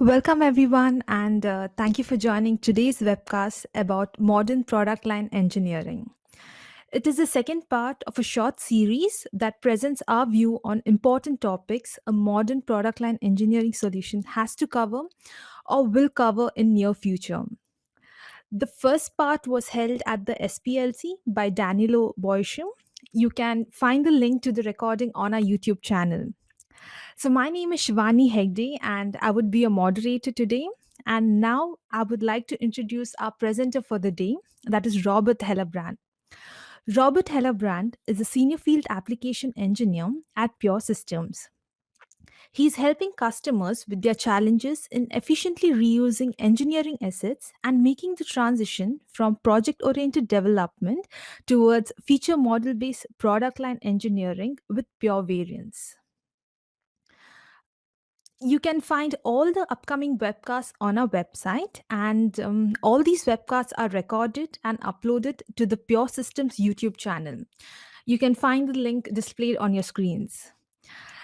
Welcome, everyone, and thank you for joining today's webcast about modern product line engineering. It is the second part of a short series that presents our view on important topics a modern product line engineering solution has to cover or will cover in near future. The first part was held at the SPLC by Danilo Boisham. You can find the link to the recording on our YouTube channel. So, my name is Shivani Hegde, and I would be a moderator today. And now I would like to introduce our presenter for the day, that is Robert Hellebrand. Robert Hellebrand is a senior field application engineer at Pure Systems. He's helping customers with their challenges in efficiently reusing engineering assets and making the transition from project oriented development towards feature model based product line engineering with Pure Variants. You can find all the upcoming webcasts on our website, and all these webcasts are recorded and uploaded to the Pure Systems YouTube channel. You can find the link displayed on your screens.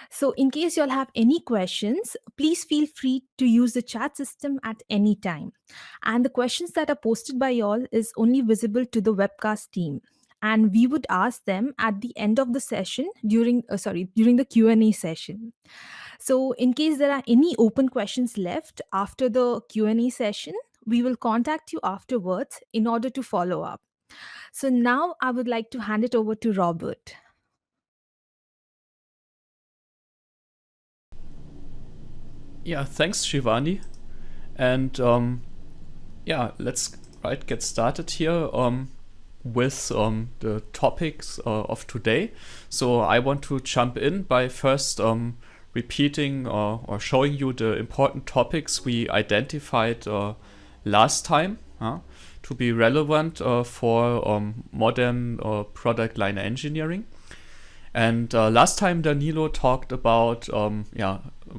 So, in case you all have any questions, please feel free to use the chat system at any time. And the questions that are posted by y'all is only visible to the webcast team. And we would ask them at the end of the session during the Q&A session. So, in case there are any open questions left after the Q&A session, we will contact you afterwards in order to follow up. So, now I would like to hand it over to Robert. Yeah, thanks, Shivani. And yeah, let's get started here with the topics of today. So I want to jump in by first repeating or showing you the important topics we identified last time to be relevant for modern product line engineering. And last time Danilo talked about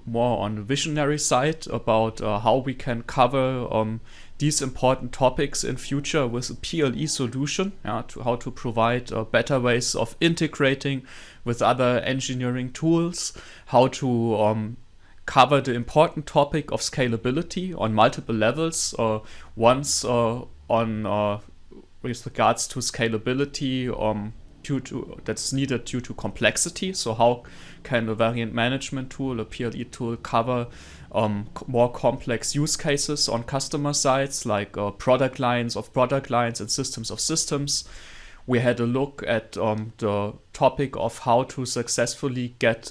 more on the visionary side about how we can cover these important topics in future with a PLE solution, to how to provide better ways of integrating with other engineering tools, how to cover the important topic of scalability on multiple levels. Once on with regards to scalability that's needed due to complexity. So how can a variant management tool, a PLE tool, cover more complex use cases on customer sides, like product lines of product lines and systems of systems. We had a look at the topic of how to successfully get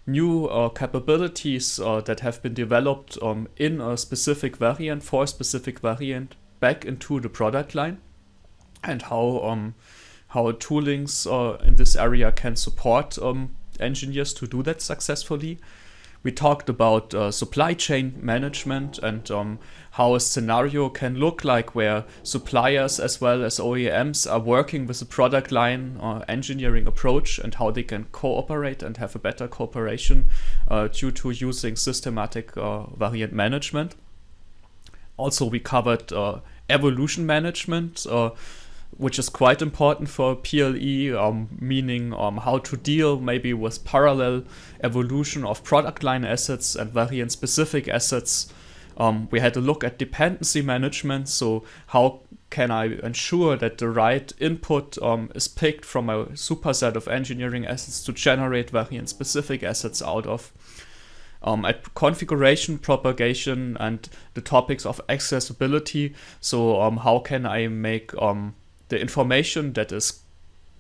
new capabilities that have been developed in a specific variant, for a specific variant, back into the product line, and how toolings in this area can support engineers to do that successfully. We talked about supply chain management and how a scenario can look like where suppliers as well as OEMs are working with a product line engineering approach and how they can cooperate and have a better cooperation due to using systematic variant management. Also, we covered evolution management, which is quite important for PLE, meaning how to deal maybe with parallel evolution of product line assets and variant specific assets. We had a look at dependency management, so how can I ensure that the right input is picked from a superset of engineering assets to generate variant specific assets out of. At configuration propagation and the topics of accessibility, so how can I make the information that is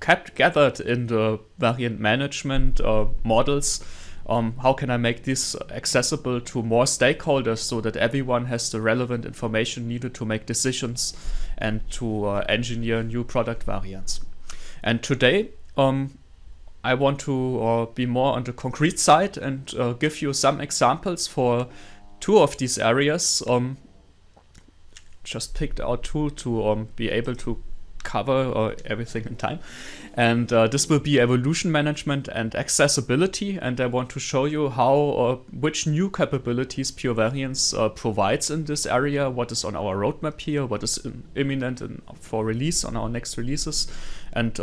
gathered in the variant management models, how can I make this accessible to more stakeholders so that everyone has the relevant information needed to make decisions and to engineer new product variants. And today, I want to be more on the concrete side and give you some examples for two of these areas. Just picked out two to be able to cover everything in time. And this will be evolution management and accessibility. And I want to show you how which new capabilities Pure Variants provides in this area, what is on our roadmap here, what is imminent for release on our next releases, and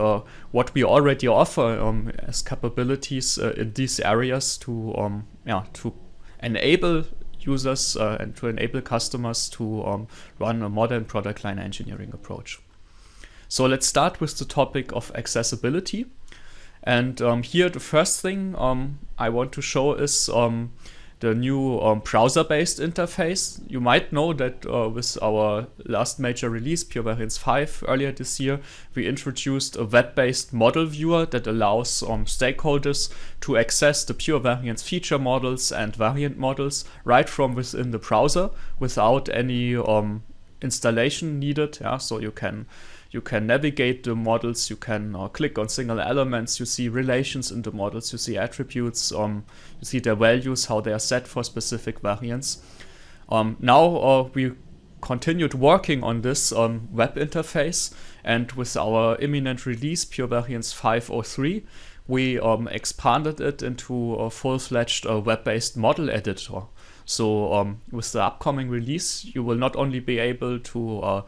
what we already offer as capabilities in these areas to enable users and to enable customers to run a modern product line engineering approach. So let's start with the topic of accessibility. And here the first thing I want to show is the new browser-based interface. You might know that with our last major release, Pure Variants 5, earlier this year, we introduced a web-based model viewer that allows stakeholders to access the Pure Variants feature models and variant models right from within the browser without any installation needed. Yeah? So you can navigate the models, you can click on single elements, you see relations in the models, you see attributes, you see their values, how they are set for specific variants. Now we continued working on this web interface, and with our imminent release, Pure Variants 5.03, we expanded it into a full-fledged web-based model editor. So with the upcoming release, you will not only be able to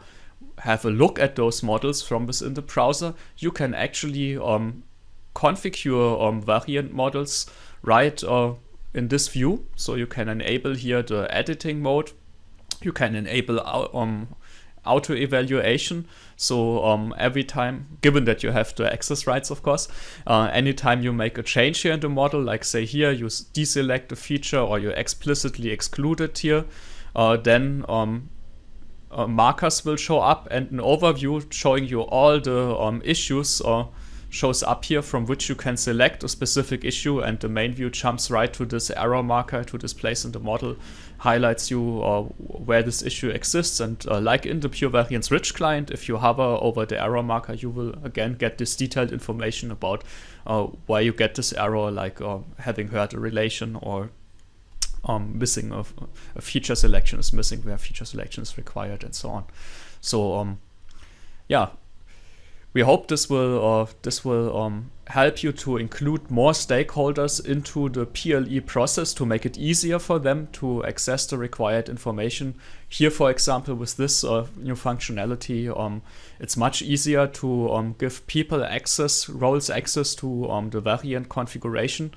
have a look at those models from within the browser, you can actually configure variant models right in this view. So you can enable here the editing mode. You can enable auto evaluation. So every time, given that you have the access rights, of course, anytime you make a change here in the model, like say here you deselect a feature or you explicitly exclude it here, then markers will show up, and an overview showing you all the issues shows up here from which you can select a specific issue, and the main view jumps right to this arrow marker, to this place in the model, highlights you where this issue exists. And like in the Pure Variants Rich client, if you hover over the arrow marker, you will again get this detailed information about why you get this error, like having heard a relation, or missing a feature selection is missing where feature selection is required, and so on. So yeah, we hope this will help you to include more stakeholders into the PLE process to make it easier for them to access the required information. Here, for example, with this new functionality, it's much easier to give people roles access to the variant configuration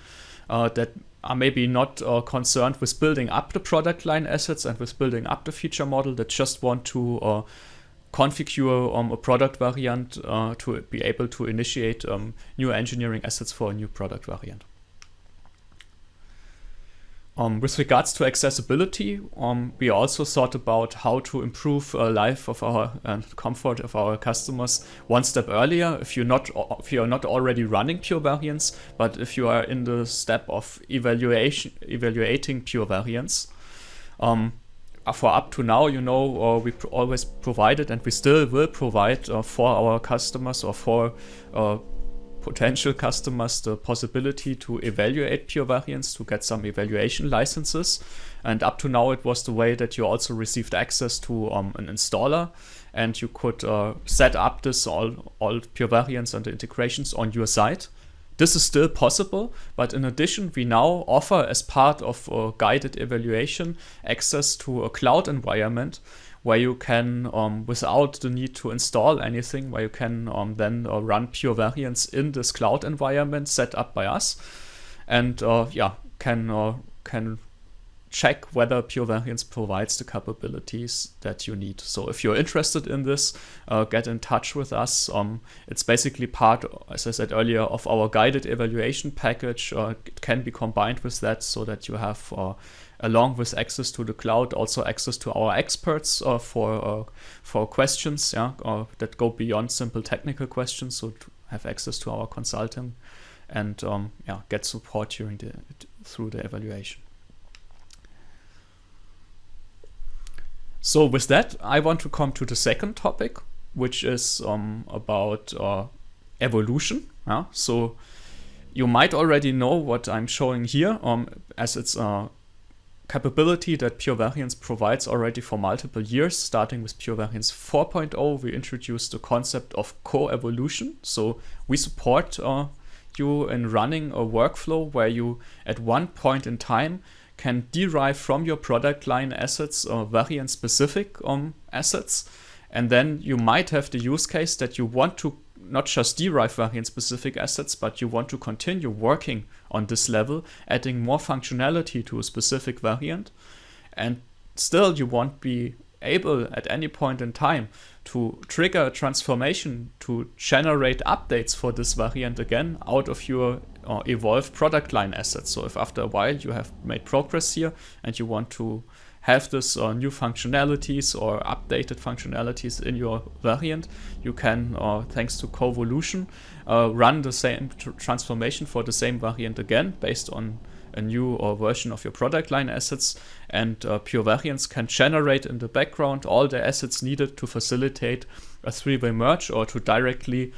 that are maybe not concerned with building up the product line assets and with building up the feature model, that just want to configure a product variant to be able to initiate new engineering assets for a new product variant. With regards to accessibility, we also thought about how to improve life of our and comfort of our customers one step earlier. If you're not already running Pure Variants, but if you are in the step of evaluating Pure Variants, for up to now, we always provided, and we still will provide for our customers or for potential customers the possibility to evaluate Pure Variants, to get some evaluation licenses. And up to now, it was the way that you also received access to an installer, and you could set up this all Pure Variants and the integrations on your site. This is still possible, but in addition, we now offer, as part of a guided evaluation, access to a cloud environment where you can, without the need to install anything, where you can then run Pure Variants in this cloud environment set up by us, and can check whether Pure Variants provides the capabilities that you need. So if you're interested in this, get in touch with us. It's basically part, as I said earlier, of our guided evaluation package. It can be combined with that, so that you have, along with access to the cloud, also access to our experts for questions that go beyond simple technical questions. So to have access to our consulting and get support through the evaluation. So with that, I want to come to the second topic, which is about evolution. So you might already know what I'm showing here, as it's a capability that Pure Variants provides already for multiple years. Starting with Pure Variants 4.0, we introduced the concept of co-evolution. So we support you in running a workflow where you, at one point in time, can derive from your product line assets variant-specific assets. And then you might have the use case that you want to not just derive variant-specific assets, but you want to continue working on this level, adding more functionality to a specific variant. and still you won't be able at any point in time to trigger a transformation to generate updates for this variant again out of your evolved product line assets. So if after a while you have made progress here and you want to have this new functionalities or updated functionalities in your variant, you can, thanks to Coevolution, run the same transformation for the same variant again based on a new version of your product line assets, and Pure Variants can generate in the background all the assets needed to facilitate a three-way merge or to directly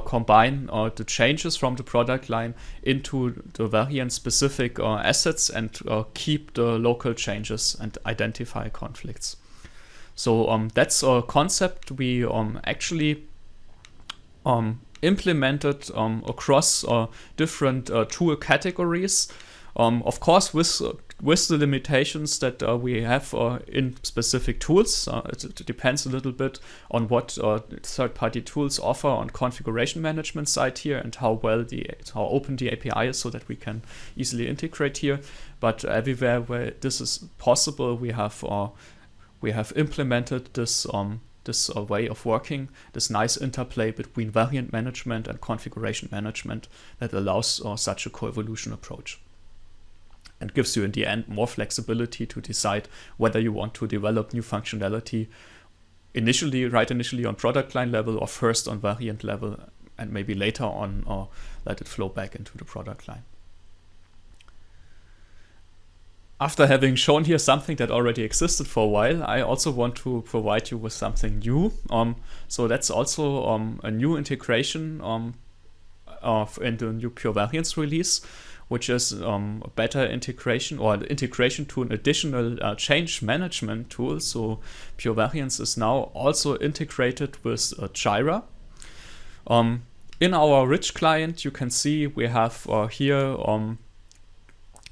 combine the changes from the product line into the variant-specific assets and keep the local changes and identify conflicts. So that's a concept we actually implemented across different tool categories. Of course, with the limitations that we have in specific tools, it depends a little bit on what third-party tools offer on configuration management side here and how open the API is, so that we can easily integrate here. But everywhere where this is possible, we have implemented this way of working, this nice interplay between variant management and configuration management that allows such a coevolution approach, and gives you in the end more flexibility to decide whether you want to develop new functionality initially on product line level or first on variant level, and maybe later on let it flow back into the product line. After having shown here something that already existed for a while, I also want to provide you with something new. So that's also a new integration in the new Pure Variants release, which is a better integration or integration to an additional change management tool. So Pure Variants is now also integrated with Jira. In our rich client, you can see we have here,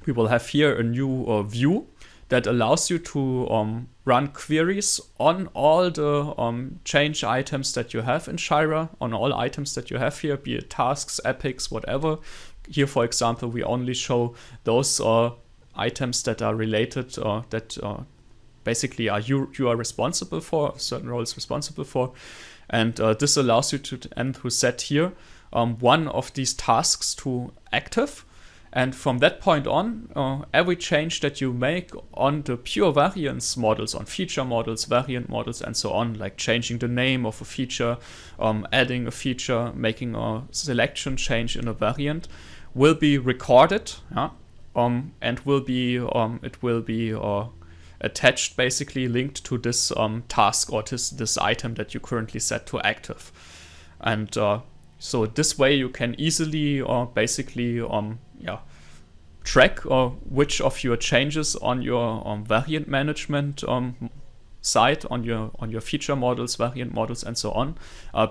we will have here a new view that allows you to run queries on all the change items that you have in Jira, on all items that you have here, be it tasks, epics, whatever. Here, for example, we only show those items that are related, that basically you are responsible for, certain roles responsible for. And this allows you to set here one of these tasks to active. And from that point on, every change that you make on the Pure Variants models, on feature models, variant models, and so on, like changing the name of a feature, adding a feature, making a selection change in a variant, will be recorded, and will be attached, basically linked to this task or this item that you currently set to active. And so this way you can easily basically track which of your changes on your variant management side, on your feature models, variant models, and so on,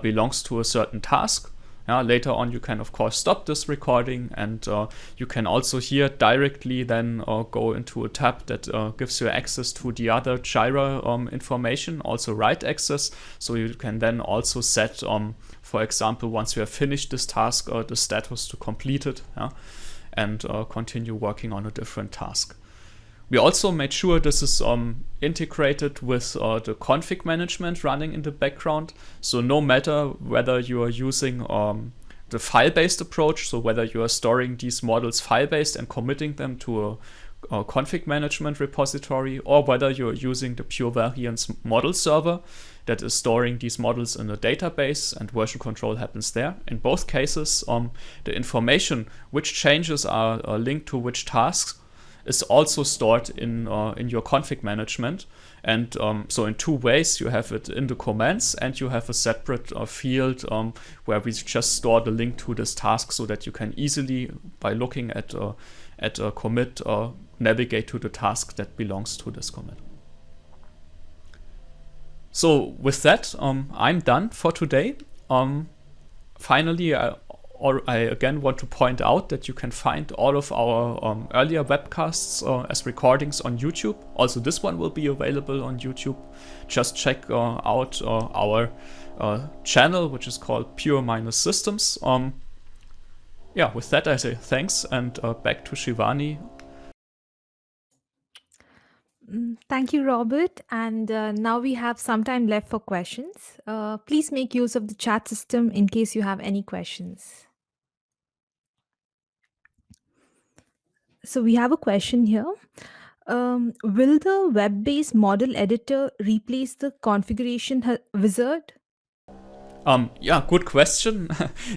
belongs to a certain task. Later on, you can, of course, stop this recording, and you can also here directly then go into a tab that gives you access to the other Jira information, also write access. So you can then also set, for example, once you have finished this task, the status to completed, and continue working on a different task. We also made sure this is integrated with the config management running in the background. So no matter whether you are using the file-based approach, so whether you are storing these models file-based and committing them to a config management repository, or whether you're using the Pure Variants model server that is storing these models in a database and version control happens there. In both cases, the information, which changes are linked to which tasks, is also stored in your config management. And so in two ways, you have it in the commands, and you have a separate field where we just store the link to this task, so that you can easily, by looking at a commit, navigate to the task that belongs to this commit. So with that, I'm done for today. Finally, I again want to point out that you can find all of our earlier webcasts as recordings on YouTube. Also, this one will be available on YouTube. Just check out our channel, which is called Pure Systems. With that, I say thanks, and back to Shivani. Thank you, Robert. And now we have some time left for questions. Please make use of the chat system in case you have any questions. So we have a question here. Will the web based model editor replace the configuration wizard? Yeah, good question.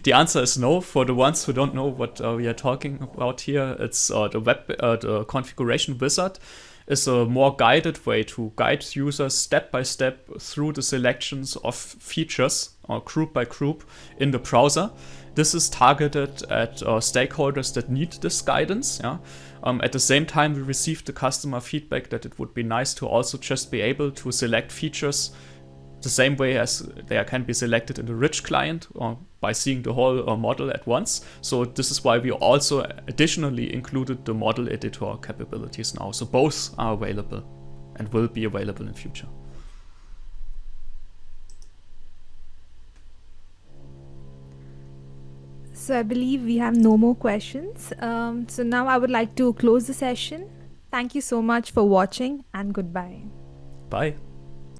The answer is no. For the ones who don't know what we are talking about here, it's the configuration wizard is a more guided way to guide users step by step through the selections of features or group by group in the browser. This is targeted at stakeholders that need this guidance. Yeah. At the same time, we received the customer feedback that it would be nice to also just be able to select features the same way as they can be selected in the rich client or by seeing the whole model at once. So this is why we also additionally included the model editor capabilities now. So both are available and will be available in future. So I believe we have no more questions. So now I would like to close the session. Thank you so much for watching and goodbye. Bye.